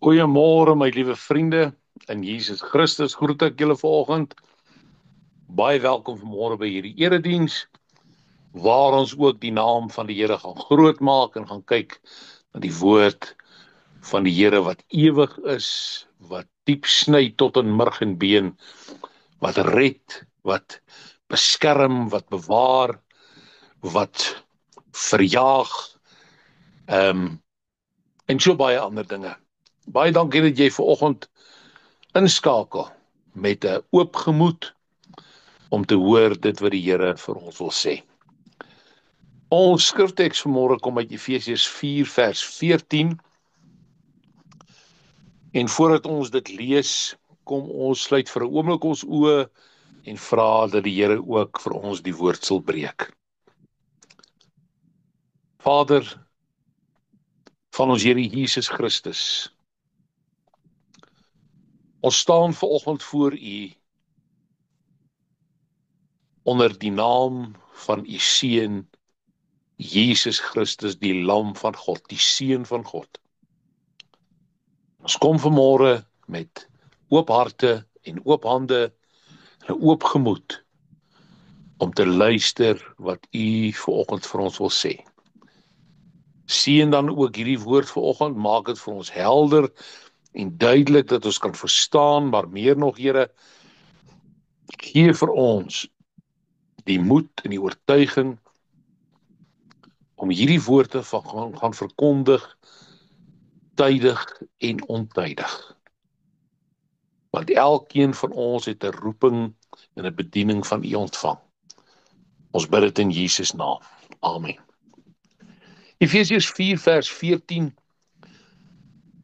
Goeiemôre my liewe vriende, in Jesus Christus groet ek julle vanoggend. Baie welkom vanmôre by hierdie erediens, waar ons ook die naam van die Here gaan grootmaak en gaan kyk na die woord van die Here wat ewig is, wat diep sny tot in murg en been, wat red, wat beskerm, wat bewaar, wat verjaag, en so baie ander dinge. Baie dankie dat jy vanoggend inskakel met 'n oop gemoed om te hoor dit wat die Here vir ons wil sê. Ons skrifteks vanmôre kom uit Efesiërs 4 vers 14. En voordat ons dit lees, kom ons sluit vir 'n oomblik ons oë en vra dat die Here ook vir ons die woord sal breek. Vader van ons Here Jesus Christus, ons staan vanoggend voor U onder die naam van U Seun, Jesus Christus, die Lam van God, die Seun van God. Ons kom vanmôre met oop harte en oop hande en 'n oop gemoed om te luister wat U vanoggend vir ons wil sê. Seën dan ook hierdie woord vanoggend, maak dit vir ons helder en duidelik dat ons kan verstaan, maar meer nog, Here, gee vir ons die moed en die oortuiging om hierdie woorde van gaan verkondig, tydig en ontydig. Want elkeen van ons het 'n roeping en 'n bediening van U ontvang. Ons bid dit in Jesus naam. Amen. Efesiërs 4 vers 14,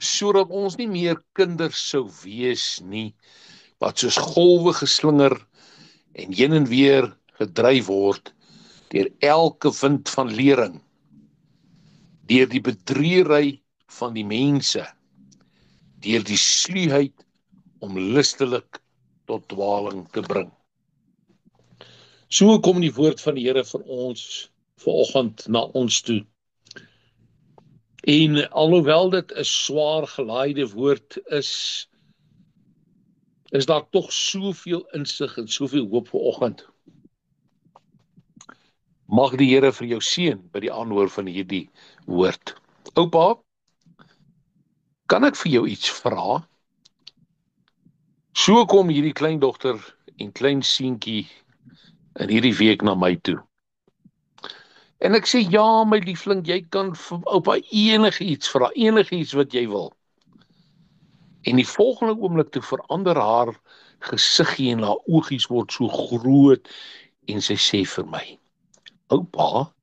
sodat ons nie meer kinders sou wees nie, wat soos golwe geslinger en heen en weer gedryf word deur elke wind van lering, deur die bedriegery van die mense, deur die sluwheid om listelik tot dwaling te bring. So kom die woord van die Here vir ons vanoggend na ons toe. En alhoewel dit 'n swaar gelaaide woord is daar tog soveel insig en soveel hoop vanoggend. Mag die Here vir jou seën by die aanhoor van hierdie woord. Oupa, kan ek vir jou iets vra? So kom hierdie kleindogter en klein seentjie in hierdie week na my toe. En ek sê, ja my liefling, jy kan vir oupa enigiets vra, enigiets wat jy wil. En die volgende oomblik toe verander haar gesiggie en haar oogies word so groot en sy sê vir my, oupa,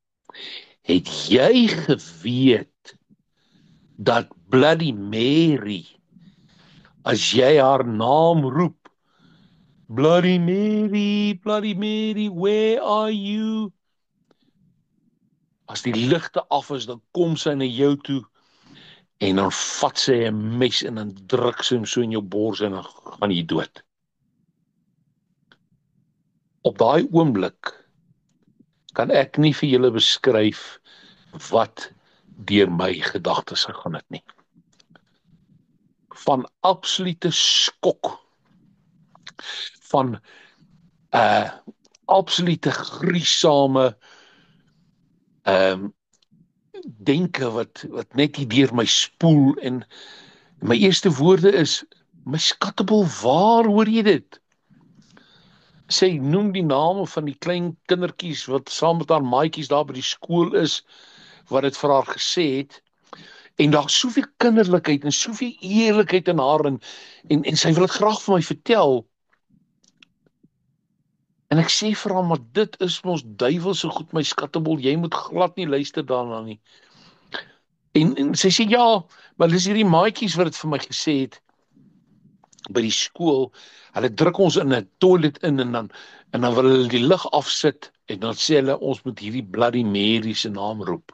het jy geweet dat Bloody Mary, as jy haar naam roep, Bloody Mary, where are you? As die ligte af is, dan kom sy na jou toe en dan vat sy 'n mes en dan druk sy hom so in jou bors en dan gaan jy dood. Op daai oomblik kan ek nie vir julle beskryf wat deur my gedagtes gegaan het nie. Van absolute skok, van absolute gruisame denke wat net hier deur my spoel, en my eerste woorde is, my skattebol, waar hoor jy dit? Sy noem die name van die klein kindertjies wat saam met haar maatjies daar by die skool is, wat dit vir haar gesê het, en daar's soveel kinderlikheid en soveel eerlikheid in haar, en sy wil dit graag vir my vertel. En ek sê vir haar, maar dit is mos duiwelse goed, my skattebol, jy moet glad nie luister daarna nie. En sy sê, ja, maar dis hierdie maatjies wat dit vir my gesê het, by die skool, hulle druk ons in 'n toilet in, en dan wil hulle die lig afsit, en dan sê hulle, ons moet hierdie Bloody Mary se naam roep.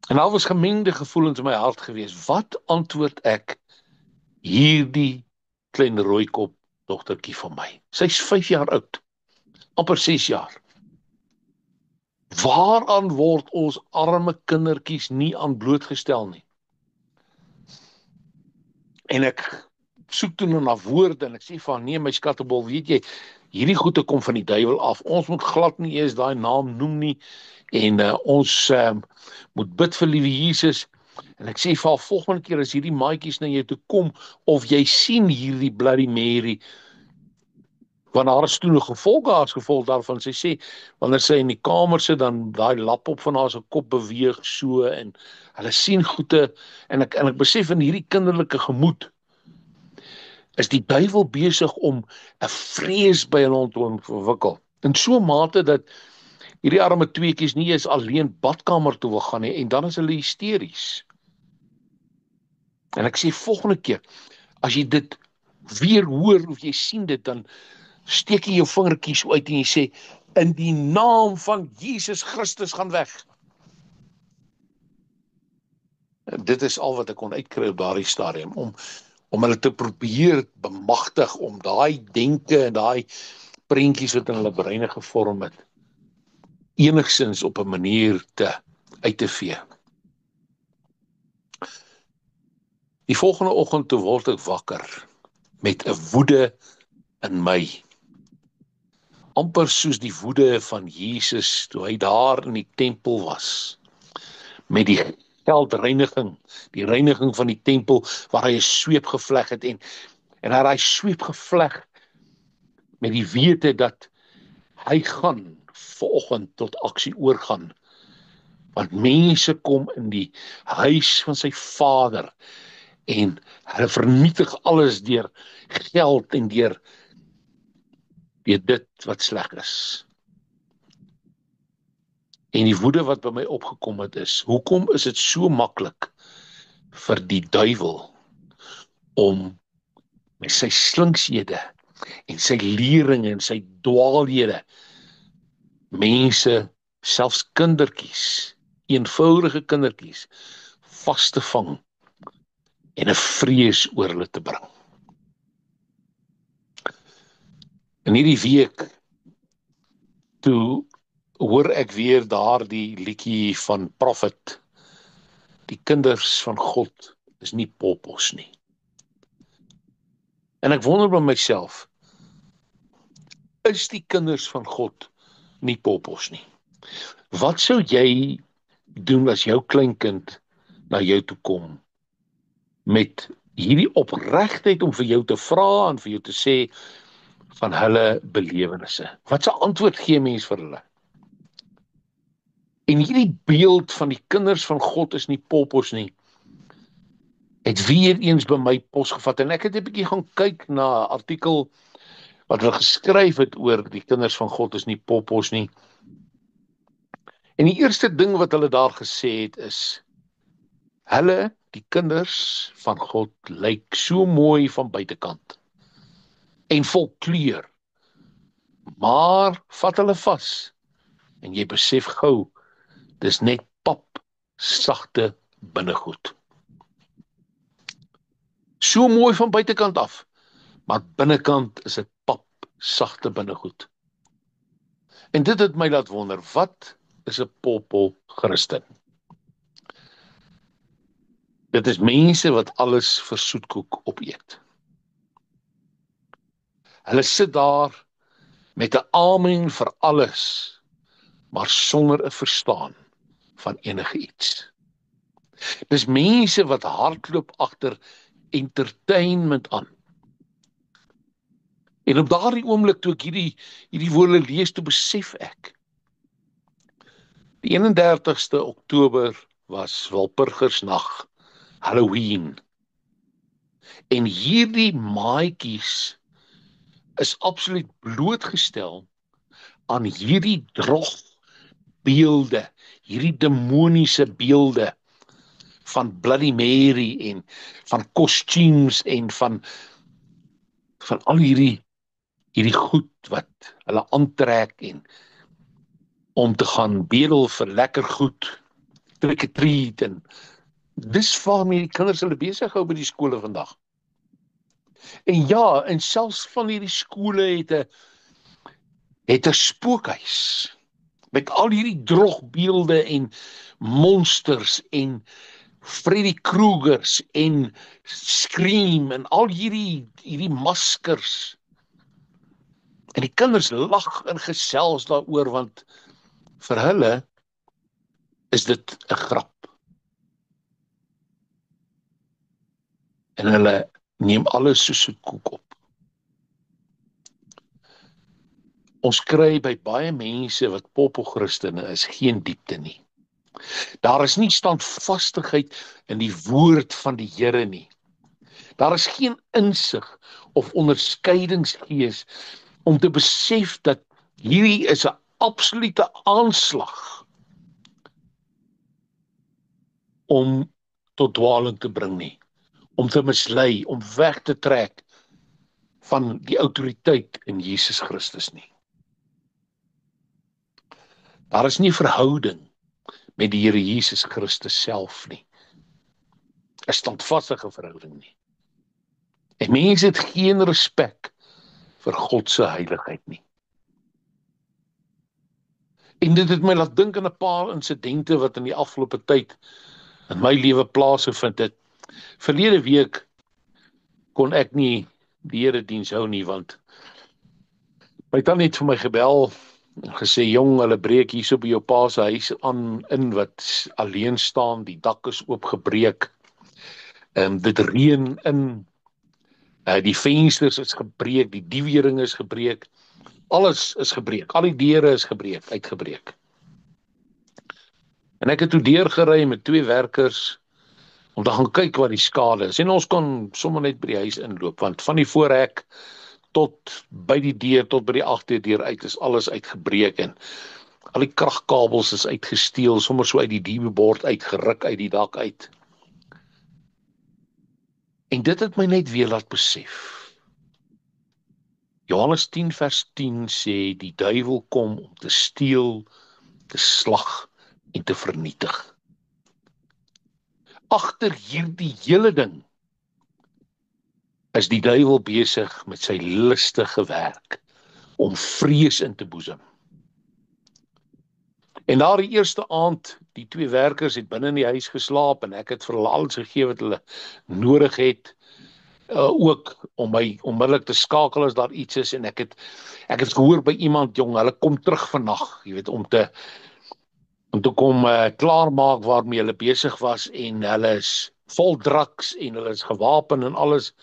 En daar was gemengde gevoelens in my hart gewees. Wat antwoord ek hierdie klein rooikop dogtertjie van my? Sy's 5 jaar oud, amper 6 jaar. Waaraan word ons arme kindertjies nie aan blootgestel nie? En ek soek toe na woorde en ek sê van nee my skattebol, weet jy, hierdie goede kom van die duiwel af. Ons moet glad nie eers daai naam noem nie en ons moet bid vir liewe Jesus. En ek sê vir haar, volgende keer as hierdie maatjies na jou toe kom of jy sien hierdie Bloody Mary, want haar is toe nog gevolge as gevolg daarvan. Sy sê wanneer sy in die kamer sit, dan daai laptop van haar se kop beweeg so en hulle sien goede en ek besef in hierdie kinderlike gemoed is die duiwel besig om 'n vrees by hulle te ontwikkel. In so 'n mate dat hierdie arme tweeetjies nie eens alleen badkamer toe wil gaan nie en dan is hulle hysteries. En ek sê volgende keer as jy dit weer hoor of jy sien dit, dan steek jy jou vingertjies so uit en jy sê in die naam van Jesus Christus gaan weg. En dit is al wat ek kon uitkry op daardie stadium om hulle te probeer bemagtig om daai denke en daai prentjies wat in hulle breine gevorm het enigsins op 'n manier uit te vee. Die volgende oggend toe word ek wakker met 'n woede in my. Amper soos die woede van Jesus toe hy daar in die tempel was met die geldreiniging, die reiniging van die tempel waar hy 'n sweep gevleg het en hy het hy sweep gevleg met die wete dat hy gaan vanoggend tot aksie oorgaan, want mense kom in die huis van sy Vader en hulle vernietig alles deur geld en deur dit wat sleg is. En die woede wat by my opgekom het is, hoekom is dit so maklik vir die duiwel om met sy slinkshede en sy leringe en sy dwaalhede mense, selfs kindertjies, eenvoudige kindertjies, vas te vang en 'n vrees oor hulle te bring. In hierdie week toe hoor ek weer daardie liedjie van Prophet, die kinders van God is nie poppos nie. En ek wonder by myself, is die kinders van God nie poppos nie? Wat sou jy doen as jou kleinkind na jou toe kom met hierdie opregtheid om vir jou te vra en vir jou te sê van hulle belewennisse? Wat se antwoord gee mens vir hulle? En hierdie beeld van die kinders van God is nie poppos nie, het weer eens by my pos gevat en ek het 'n bietjie gaan kyk na 'n artikel wat hulle geskryf het oor die kinders van God is nie poppos nie. En die eerste ding wat hulle daar gesê het is, hulle, die kinders van God, lyk so mooi van buitekant en vol kleur, maar vat hulle vas en jy besef gou, dis net pap, sagte binnegoed. So mooi van buitekant af, maar binnekant is dit pap, sagte binnegoed. En dit het my laat wonder, wat is 'n poppo Christen? Dit is mense wat alles vir soetkoek opeet. Hulle sit daar met 'n amen vir alles, maar sonder 'n verstaan van enige iets. Dis mense wat hardloop agter entertainment aan. En op daardie oomblik toe ek hierdie woorde lees, toe besef ek, die 31ste Oktober was Walpurgisnag, Halloween. En hierdie maatjies is absoluut blootgestel aan hierdie drogbeelde, hierdie demoniese beelde van Bloody Mary en van kostuums en van al hierdie goed wat hulle aantrek en om te gaan bedel vir lekker goed, trick or treat, en dis waarmee die kinders hulle besig hou by die skole vandag. En ja, en selfs van hierdie skole het 'n spookhuis met al hierdie drogbeelde en monsters en Freddy Kruegers en Scream en al hierdie maskers. En die kinders lag en gesels daaroor, want vir hulle is dit 'n grap. En hulle neem alles soos soetkoek op. Ons kry by baie mense wat poppelchristene is, geen diepte nie. Daar is nie standvastigheid in die woord van die Here nie. Daar is geen insig of onderskeidingsgees om te besef dat hierdie is 'n absolute aanslag om tot dwaling te bring nie, om te mislei, om weg te trek van die autoriteit in Jesus Christus nie. Daar is nie verhouding met die Here Jesus Christus self nie. 'n Standvastige verhouding nie. En mense het geen respek vir God se heiligheid nie. En dit het my laat dink aan 'n paar insidente wat in die afgelope tyd in my lewe plaasgevind het. Verlede week kon ek nie die erediens hou nie, want my tannie het vir my gebel en gesê, jong, hulle breek hier so by jou pa se huis in wat alleen staan, die dak is oopgebreek, dit reën in, die vensters is gebreek, die diewering is gebreek, alles is gebreek, al die deure is gebreek, uitgebreek. En ek het toe deurgery met 2 werkers om te gaan kyk wat die skade is. En ons kon sommer net by die huis inloop, want van die voorhek tot by die deur, tot by die agterdeur uit, is alles uitgebreek en al die kragkabels is uitgesteel, sommer so uit die diewebord uitgeruk uit die dak uit. En dit het my net weer laat besef. Johannes 10 vers 10 sê, die duiwel kom om te steel, te slag en te vernietig. Agter hierdie hele ding is die duiwel besig met sy listige werk om vrees in te boesem. En daar die eerste aand, die 2 werkers het binne in die huis geslaap en ek het vir hulle alles gegee wat hulle nodig het, ook om my onmiddellik te skakel as daar iets is, en ek het gehoor by iemand, jong, hulle kom terug vannag, jy weet, om te kom klaarmaak waarmee hulle besig was, en hulle is vol drugs en hulle is gewapen en alles.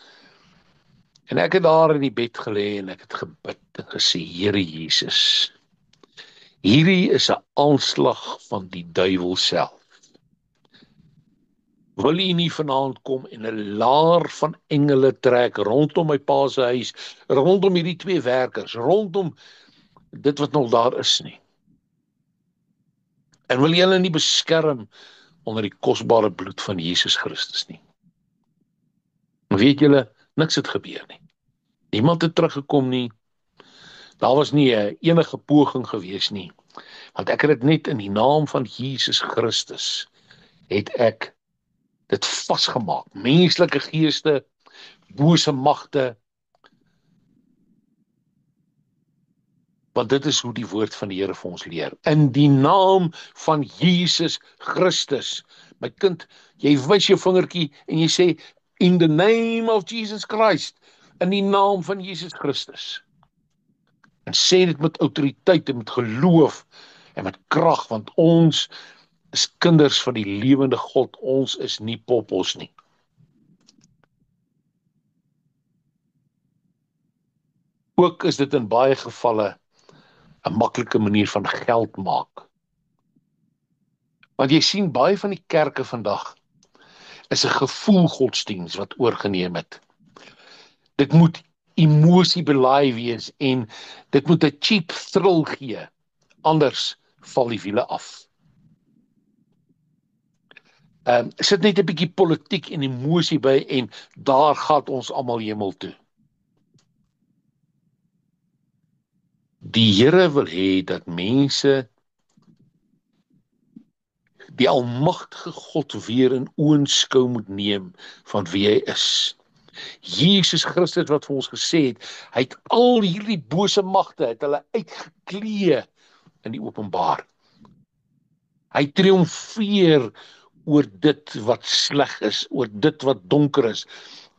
En ek het daar in die bed gelê en ek het gebid en gesê, Here Jesus, hierdie is 'n aanslag van die duiwel self. Wil U nie vanaand kom en 'n laar van engele trek rondom my pa se huis, rondom hierdie 2 werkers, rondom dit wat nog daar is nie. En wil jy hulle nie beskerm onder die kosbare bloed van Jesus Christus nie. Weet julle, niks het gebeur nie. Niemand het teruggekom nie. Daar was nie enige poging gewees nie. Want ek het dit net in die naam van Jesus Christus, het ek dit vasgemaak. Menslike geeste, bose magte. Want dit is hoe die woord van die Here vir ons leer. In die naam van Jesus Christus. My kind, jy wys jou vingertjie en jy sê, in the name of Jesus Christ. In die naam van Jesus Christus. En sê dit met autoriteit en met geloof en met krag, want ons is kinders van die lewende God. Ons is nie poppels nie. Ook is dit in baie gevalle 'n maklike manier van geld maak. Want jy sien, baie van die kerke vandag is 'n gevoelgodsdiens wat oorgeneem het. Dit moet emosiebelaai wees en dit moet 'n cheap thrill gee, anders val die wiele af. Sit net 'n bietjie politiek en emosie by en daar gaan ons almal hemel toe. Die Here wil hê dat mense die almagtige God weer in oënskou moet neem van wie hy is. Jesus Christus wat vir ons gesê het, hy het al hierdie bose magte, het hulle uitgeklee in die openbaar. Hy triomfeer oor dit wat sleg is, oor dit wat donker is,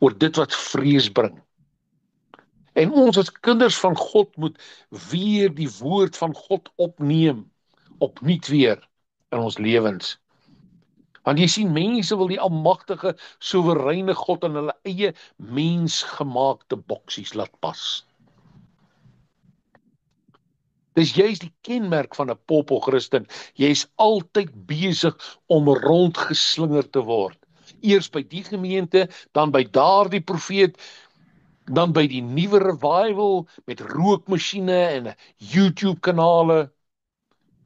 oor dit wat vrees bring. En ons as kinders van God moet weer die woord van God opnuut weer in ons lewens. Want jy sien, mense wil die almagtige, soewereine God in hulle eie mensgemaakte boksies laat pas. Dis juist die kenmerk van 'n popo Christen. Jy is altyd besig om rondgeslingerd te word. Eers by die gemeente, dan by daardie profeet, dan by die nuwe revival met rookmasjiene en YouTube kanale.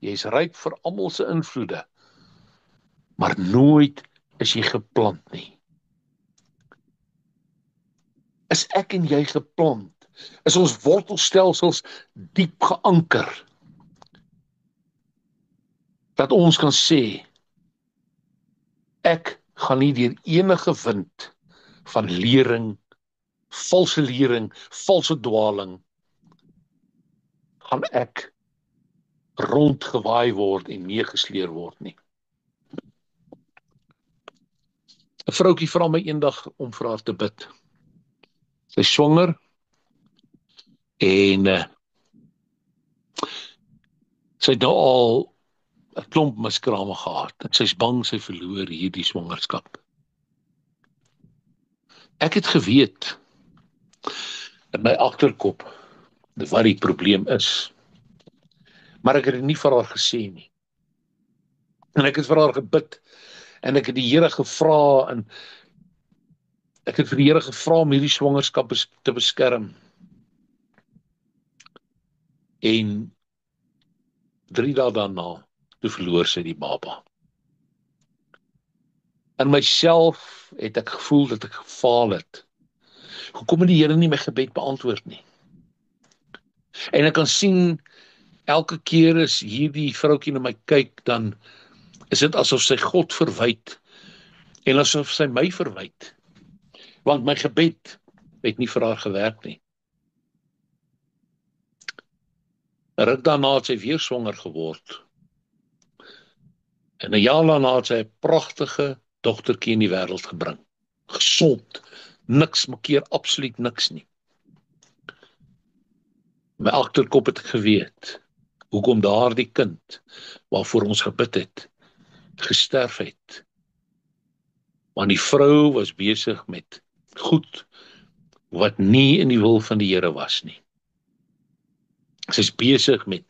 Jy's ryp vir almal se invloede. Maar nooit is jy geplant nie. Is ek en jy geplant? Is ons wortelstelsels diep geanker? Dat ons kan sê, ek gaan nie deur enige wind van lering, valse dwaling, gaan ek rondgewaai word en meegesleer word nie. 'n Vroukie vra my eendag om vir haar te bid. Sy is swanger en sy het nou al 'n klomp miskrame gehad en sy is bang sy verloor hierdie swangerskap. Ek het geweet in my agterkop wat die probleem is, maar ek het dit nie vir haar gesê nie. En ek het vir haar gebid en ek het die Here gevra en ek het vir die Here gevra om hierdie swangerskap te beskerm. En 3 dae daarna, toe verloor sy die baba. In myself het ek gevoel dat ek gefaal het. Hoekom het die Here nie my gebed beantwoord nie? En ek kan sien, elke keer as hierdie vroukie na my kyk, dan is dit asof sy God verwyd en asof sy my verwyd. Want my gebed het nie vir haar gewerk nie. 'n Ruk daarna het sy weer swanger geword. En 'n jaar daarna het sy 'n pragtige dogtertjie in die wêreld gebring. Gesond, niks makkeer, absoluut niks nie. My agterkop het ek geweet hoekom daardie kind waarvoor ons gebid het, gesterf het. Want die vrou was besig met goed wat nie in die wil van die Here was nie. Sy is besig met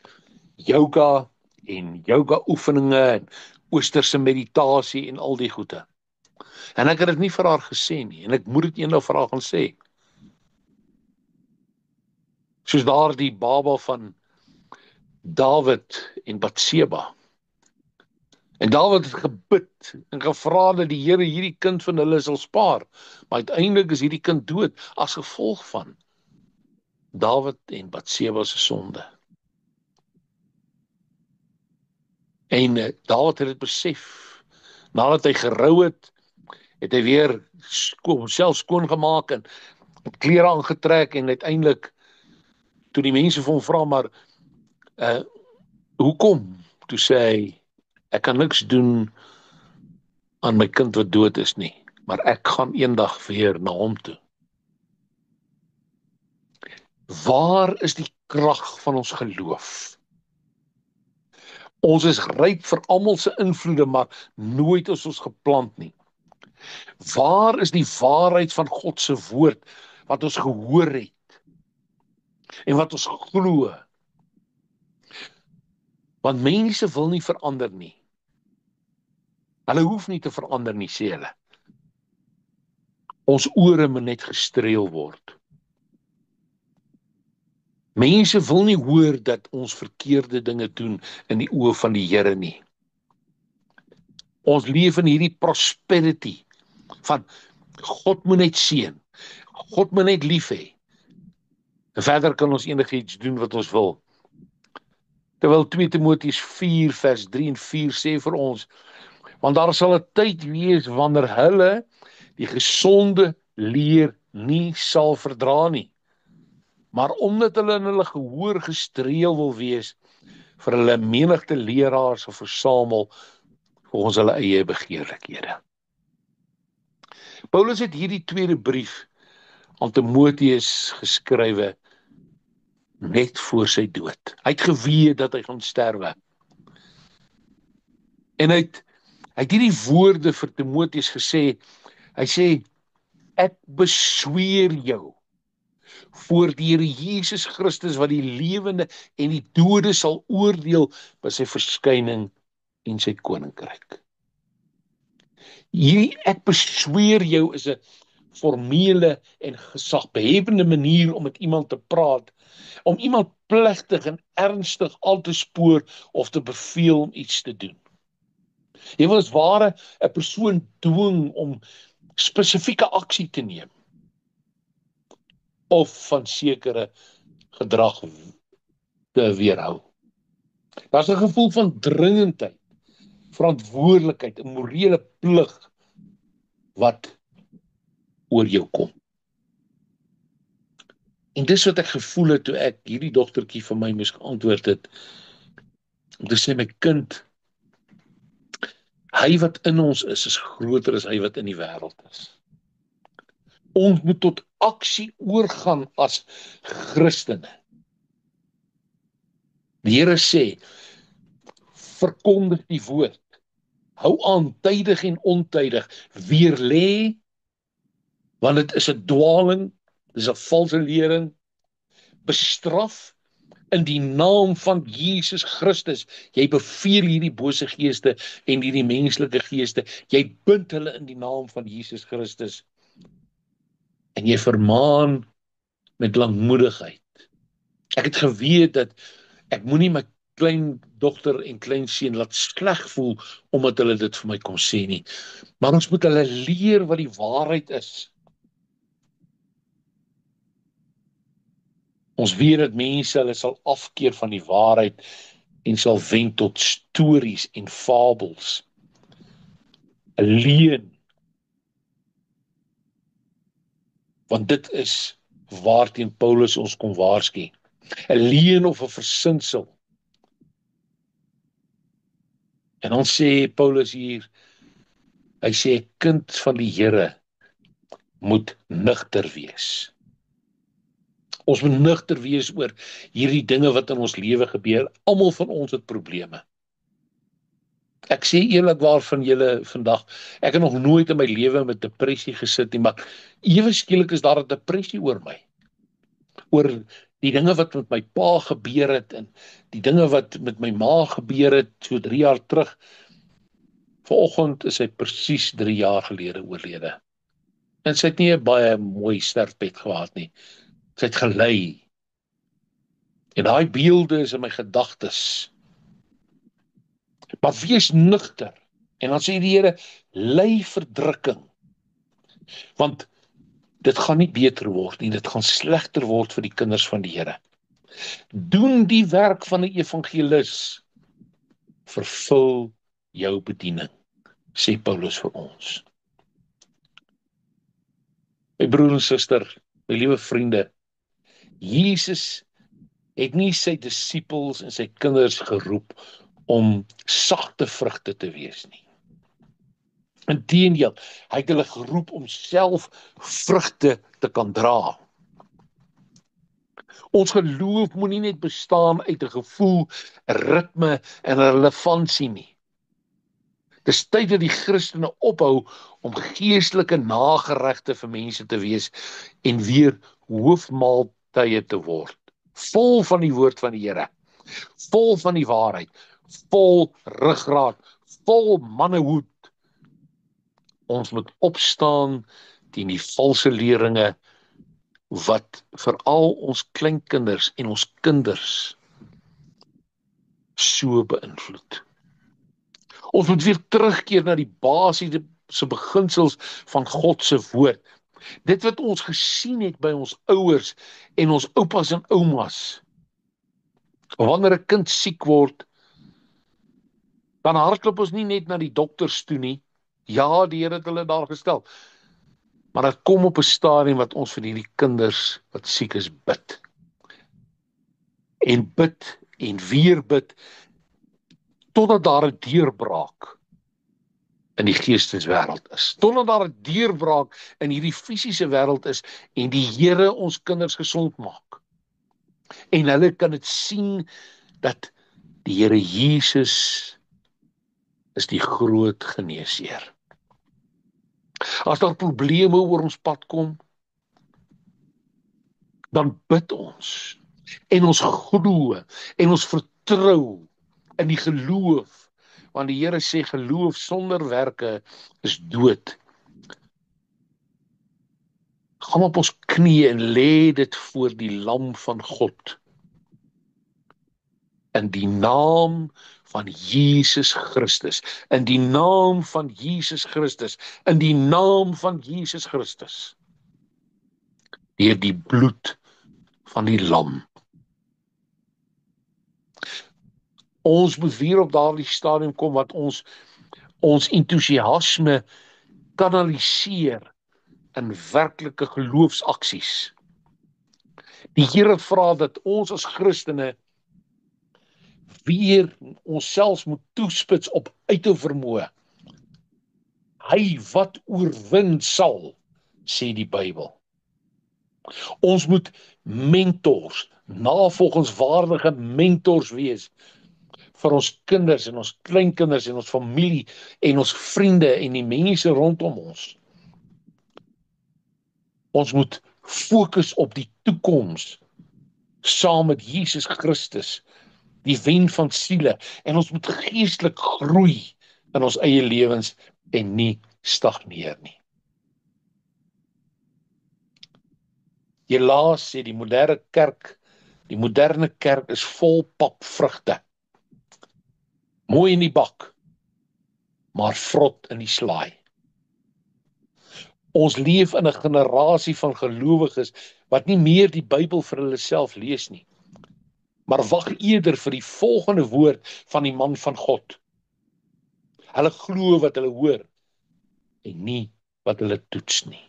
yoga en yoga oefeninge en oosterse meditasie en al die goede. En ek het dit nie vir haar gesê nie en ek moet dit eendag vir haar gaan sê. Soos daardie baba van Dawid en Batseba. En Dawid het gebid en gevra dat die Here hierdie kind van hulle sal spaar, maar uiteindelik is hierdie kind dood as gevolg van Dawid en Batseba se sonde. En Dawid het dit besef. Nadat hy gerou het, het hy weer homself skoongemaak en klere aangetrek en uiteindelik, toe die mense vir hom vra, maar hoekom? Toe sê hy, ek kan niks doen aan my kind wat dood is nie, maar ek gaan eendag weer na hom toe. Waar is die krag van ons geloof? Ons is ryp vir almal se invloede, maar nooit is ons geplant nie. Waar is die waarheid van God se woord wat ons gehoor het en wat ons glo? Want mense wil nie verander nie. Hulle hoef nie te verander nie, sê hulle. Ons ore moet net gestreel word. Mense wil nie hoor dat ons verkeerde dinge doen in die oë van die Here nie. Ons leef in hierdie prosperity van God moet net seën, God moet net lief hê. En verder kan ons enigiets doen wat ons wil. Terwyl 2 Timoteus 4 vers 3 en 4 sê vir ons, want daar sal 'n tyd wees wanneer hulle die gesonde leer nie sal verdra nie. Maar omdat hulle in hulle gehoor gestreel wil wees, vir hulle menigte leraars sal versamel, volgens hulle eie begeerlikhede. Paulus het hierdie tweede brief aan Timoteus geskrywe net voor sy dood. Hy het geweet dat hy gaan sterwe. En hy het hierdie woorde vir Timoteus gesê. Hy sê, ek besweer jou voor die Here Jesus Christus wat die lewende en die dode sal oordeel by sy verskyning en sy koninkryk. Hierdie ek besweer jou is 'n formele en gesaghebende manier om met iemand te praat, om iemand plegtig en ernstig aan te spoor of te beveel om iets te doen. Jy wil as ware 'n persoon dwing om spesifieke aksie te neem of van sekere gedrag te weerhou. Daar's 'n gevoel van dringendheid, verantwoordelikheid, 'n morele plig wat oor jou kom. En dis wat ek gevoel het toe ek hierdie dogtertjie vir my moes geantwoord het, om te sê, my kind, hy wat in ons is groter as hy wat in die wêreld is. Ons moet tot aksie oorgaan as Christene. Die Here sê, verkondig die woord, hou aan tydig en ontydig, weerlê, want dit is 'n dwaling, dit is 'n valse lering, bestraf in die naam van Jesus Christus. Jy beveel hierdie bose geeste en hierdie menslike geeste, jy bind hulle in die naam van Jesus Christus, en jy vermaan met langmoedigheid. Ek het geweet dat ek moenie my kleindogter en kleinseun laat sleg voel, omdat hulle dit vir my kon sê nie. Maar ons moet hulle leer wat die waarheid is. Ons weet dat mense hulle sal afkeer van die waarheid en sal wend tot stories en fabels. 'n leuen. Want dit is waarteen Paulus ons kom waarsku. 'n leuen of 'n versinsel. En dan sê Paulus hier, hy sê 'n kind van die Here moet nugter wees. Ons moet nugter wees oor hierdie dinge wat in ons lewe gebeur. Almal van ons het probleme. Ek sê eerlikwaar van julle vandag, ek het nog nooit in my lewe met depressie gesit nie, maar ewe skielik is daar 'n depressie oor my. Oor die dinge wat met my pa gebeur het en die dinge wat met my ma gebeur het so 3 jaar terug. Vanoggend is hy presies 3 jaar gelede oorlede. En sy het nie 'n baie mooi sterfbed gehad nie. Sy het gelei. En daai beelde is in my gedagtes. Maar wees nugter. En dan sê die Here, ly verdrukking. Want dit gaan nie beter word nie, dit gaan slegter word vir die kinders van die Here. Doen die werk van 'n evangelis. Vervul jou bediening, sê Paulus vir ons. My broer en suster, my liewe vriende, Jesus het nie sy disippels en sy kinders geroep om sagte vrugte te wees nie. Inteendeel, hy het hulle geroep om self vrugte te kan dra. Ons geloof moenie net bestaan uit 'n gevoel, 'n ritme en 'n relevantie nie. Dis tyd dat die Christene ophou om geestelike nageregte vir mense te wees en weer hoofmaaltye te word. Vol van die woord van die Here, vol van die waarheid, vol ruggraat, vol mannehoed. Ons moet opstaan teen die valse leringe wat veral ons kleinkinders en ons kinders so beïnvloed. Ons moet weer terugkeer na die basiese beginsels van God se woord. Dit wat ons gesien het by ons ouers en ons oupas en oumas. Wanneer 'n kind siek word, dan hardloop ons nie net na die dokters toe nie. Ja, die Here het hulle daar gestel. Maar dit kom op 'n stadium wat ons vir hierdie kinders wat siek is bid. En bid en weer bid, totdat daar 'n deurbraak in die geesteswêreld is. Totdat daar 'n deurbraak in hierdie fisiese wêreld is en die Here ons kinders gesond maak. En hulle kan dit sien dat die Here Jesus is die groot geneesheer. As daar probleme oor ons pad kom, dan bid ons en ons glo en ons vertrou in die geloof, want die Here sê geloof sonder werke is dood. Gaan op ons knieë en lê dit voor die lam van God in die naam van Jesus Christus, in die naam van Jesus Christus, in die naam van Jesus Christus, deur die bloed van die lam. Ons moet weer op daardie stadium kom wat ons entoesiasme kanaliseer in werklike geloofsaksies. Die Here vra dat ons as Christene weer onsself moet toespits op uithou vermoë. Hy wat oorwin sal, sê die Bybel. Ons moet mentors, navolgingswaardige mentors wees vir ons kinders en ons kleinkinders en ons familie en ons vriende en die mense rondom ons. Ons moet fokus op die toekoms saam met Jesus Christus, die wen van siele, en ons moet geestelik groei in ons eie lewens en nie stagneer nie. Helaas sê die moderne kerk is vol papvrugte. Mooi in die bak, maar vrot in die slaai. Ons leef in 'n generasie van gelowiges wat nie meer die Bybel vir hulle self lees nie, maar wag eerder vir die volgende woord van die man van God. Hulle glo wat hulle hoor en nie wat hulle toets nie.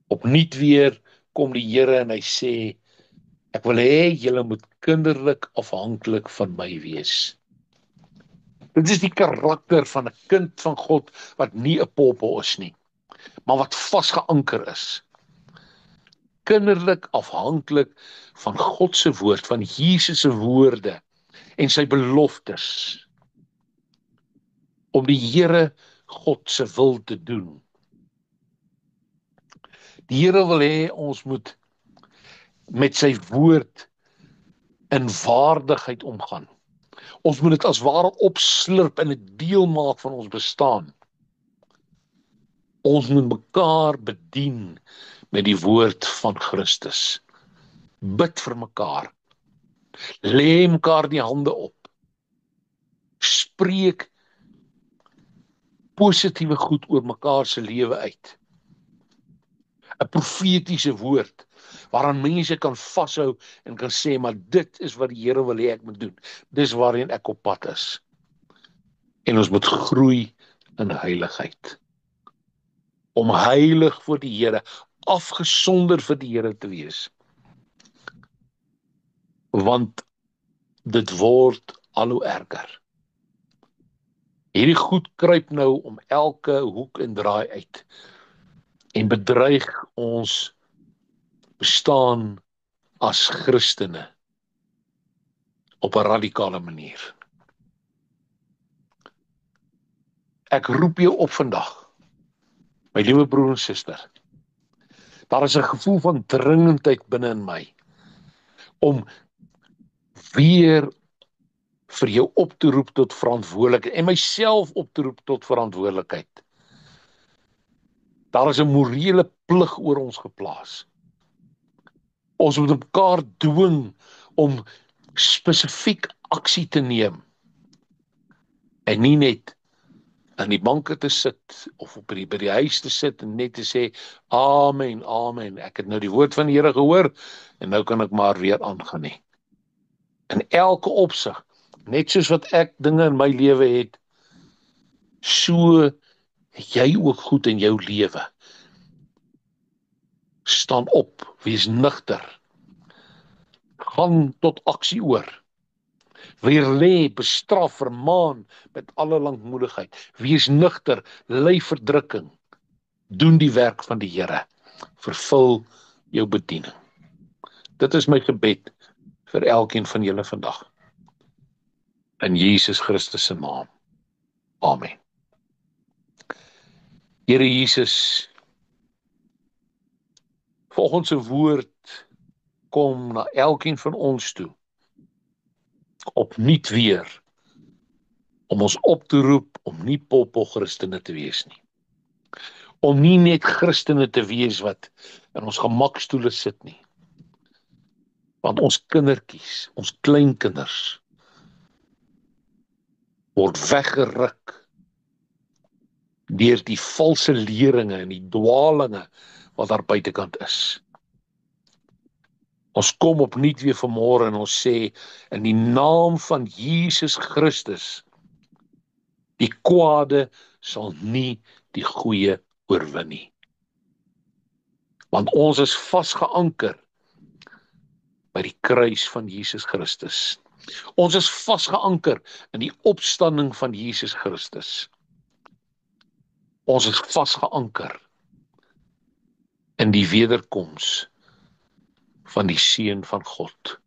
Opnuut weer kom die Here en hy sê, ek wil hê julle moet kinderlik afhanklik van my wees. Dit is die karakter van 'n kind van God wat nie 'n popo is nie, maar wat vasgeanker is. Kinderlik afhanklik van God se woord, van Jesus se woorde en sy beloftes, om die Here God se wil te doen. Die Here wil hê ons moet met sy woord in waardigheid omgaan. Ons moet dit as ware opslurp en 'n deel maak van ons bestaan. Ons moet mekaar bedien met die woord van Christus. Bid vir mekaar. Lê mekaar die hande op. Spreek positiewe goed oor mekaar se lewe uit. 'n Profetiese woord waaraan mense kan vashou en kan sê, maar dit is wat die Here wil hê ek moet doen. Dis waarheen ek op pad is. En ons moet groei in heiligheid. Om heilig voor die Here, afgesonder vir die Here te wees. Want dit word al hoe erger. Hierdie goed kruip nou om elke hoek en draai uit en bedreig ons bestaan as Christene op 'n radikale manier. Ek roep jou op vandag, my liewe broer en suster. Daar is 'n gevoel van dringendheid binne in my om weer vir jou op te roep tot verantwoordelikheid en myself op te roep tot verantwoordelikheid. Daar is 'n morele plig oor ons geplaas. Ons moet mekaar dwing om spesifiek aksie te neem en nie net aan die banke te sit of by die huis te sit en net te sê amen, amen, ek het nou die woord van die Here gehoor en nou kan ek maar weer aangaan nie. In elke opsig, net soos wat ek dinge in my lewe het, so het jy ook goed in jou lewe. Staan op, wees nugter, gaan tot aksie oor, weerlê, bestraf, vermaan met alle lankmoedigheid. Wees nugter, ly verdrukking, doen die werk van die Here, vervul jou bediening. Dit is my gebed vir elkeen van julle vandag. In Jesus Christus se naam. Amen. Here Jesus, volgens se woord kom na elkeen van ons toe, opnuut weer, om ons op te roep om nie popo-Christene te wees nie. Om nie net Christene te wees wat in ons gemakstoele sit nie. Want ons kindertjies, ons kleinkinders, word weggeruk deur die valse leringe en die dwalinge wat daar buitekant is. Ons kom opnuut weer vanmôre en ons sê, in die naam van Jesus Christus, die kwade sal nie die goeie oorwin nie. Want ons is vasgeanker by die kruis van Jesus Christus. Ons is vasgeanker in die opstanding van Jesus Christus. Ons is vasgeanker in die wederkoms van die Seun van God.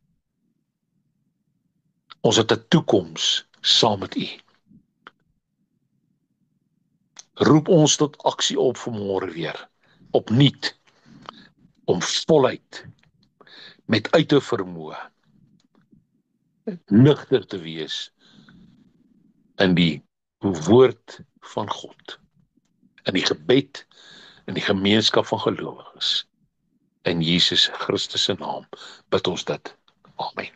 Ons het 'n toekoms saam met U. Roep ons tot aksie op vanmôre weer, opnuut, om voluit, met uithou vermoë, nugter te wees in die woord van God, in die gebed, in die gemeenskap van gelowiges. In Jesus Christus se naam bid ons dit. Amen.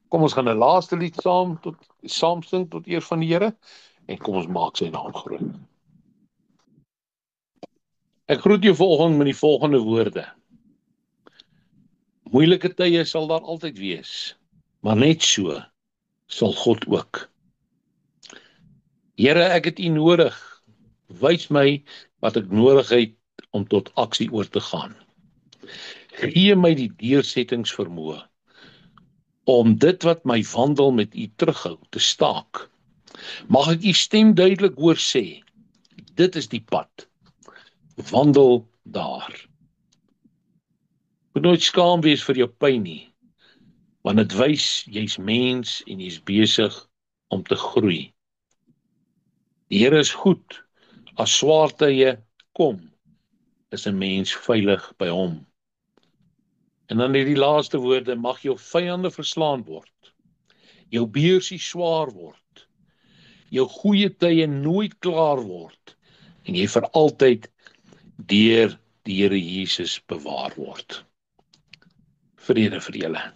Kom ons gaan 'n laaste lied saam sing tot eer van die Here, en kom ons maak sy naam groot. Ek groet jou volgende met die volgende woorde. Moeilike tye sal daar altyd wees, maar net so sal God ook. Here, ek het U nodig. Wys my wat ek nodig het om tot aksie oor te gaan. Gee my die deursettingsvermoë om dit wat my wandel met U terughou te staak. Mag ek U stem duidelik hoor sê, dit is die pad. Wandel daar. Moet nooit skaam wees vir jou pyn nie, want dit wys jy's mens en jy's besig om te groei. Die Here is goed. As swaar tye kom, is 'n mens veilig by hom. En dan die laaste woorde, mag jou vyande verslaan word, jou beursie swaar word, jou goeie tye nooit klaar word, en jy vir altyd deur die Here Jesus bewaar word. Vrede vir julle.